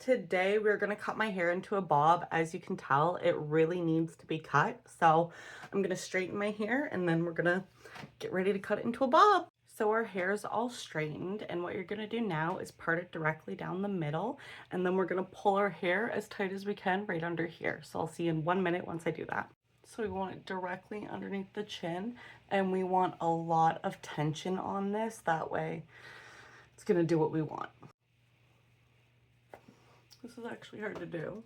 today we're gonna cut my hair into a bob. As you can tell, it really needs to be cut. So I'm gonna straighten my hair and then we're gonna get ready to cut it into a bob. So our hair is all straightened, and what you're gonna do now is part it directly down the middle, and then we're gonna pull our hair as tight as we can right under here. So I'll see you in 1 minute once I do that. So we want it directly underneath the chin, and we want a lot of tension on this. That way it's gonna do what we want. This is actually hard to do.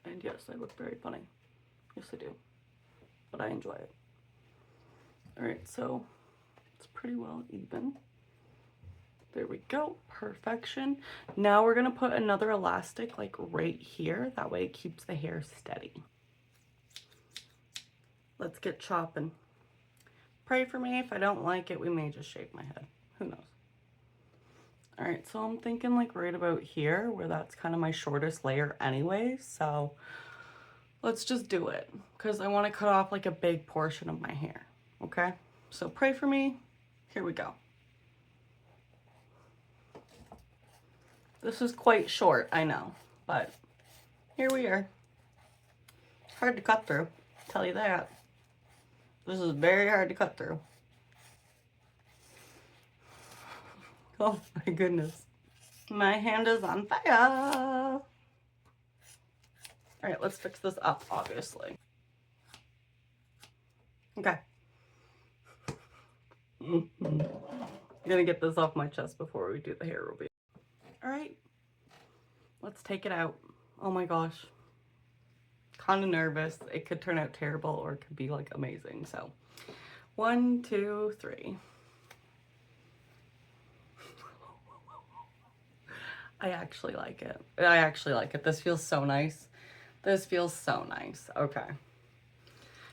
And yes, I look very funny. Yes, I do. But I enjoy it. All right, so it's pretty well even. There we go, perfection. Now we're gonna put another elastic like right here. That way it keeps the hair steady. Let's get chopping. Pray for me. If I don't like it, we may just shave my head. Who knows? All right, so I'm thinking like right about here where that's kind of my shortest layer anyway. So let's just do it because I want to cut off like a big portion of my hair. Okay, so pray for me. Here we go. This is quite short, I know, but here we are. Hard to cut through, I'll tell you that. This is very hard to cut through. Oh my goodness. My hand is on fire. All right, let's fix this up, obviously. Okay. I'm gonna get this off my chest before we do the hair reveal. All right, let's take it out. Oh my gosh. Kind of nervous. It could turn out terrible or it could be like amazing. So 1, 2, 3. I actually like it. I actually like it. This feels so nice. This feels so nice. Okay.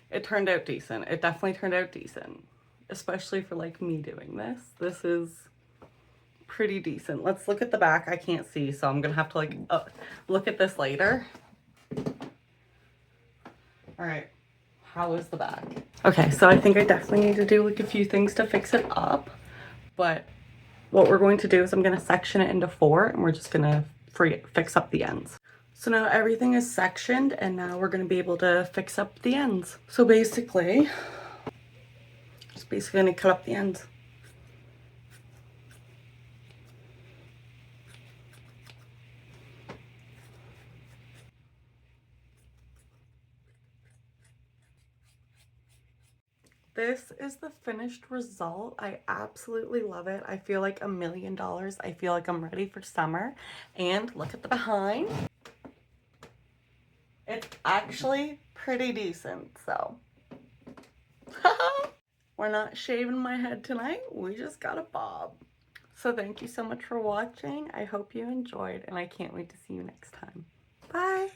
It turned out decent. It definitely turned out decent. Especially for like me doing this. This is pretty decent. Let's look at the back. I can't see, so I'm gonna have to like look at this later. All right. How is the back? Okay, so I think I definitely need to do like a few things to fix it up. But what we're going to do is I'm going to section it into 4 and we're just going to fix up the ends. So now everything is sectioned and now we're going to be able to fix up the ends. So basically, just basically going to cut up the ends. This is the finished result. I absolutely love it. I feel like $1,000,000. I feel like I'm ready for summer. And look at the behind. It's actually pretty decent, so. We're not shaving my head tonight. We just got a bob. So thank you so much for watching. I hope you enjoyed, and I can't wait to see you next time. Bye.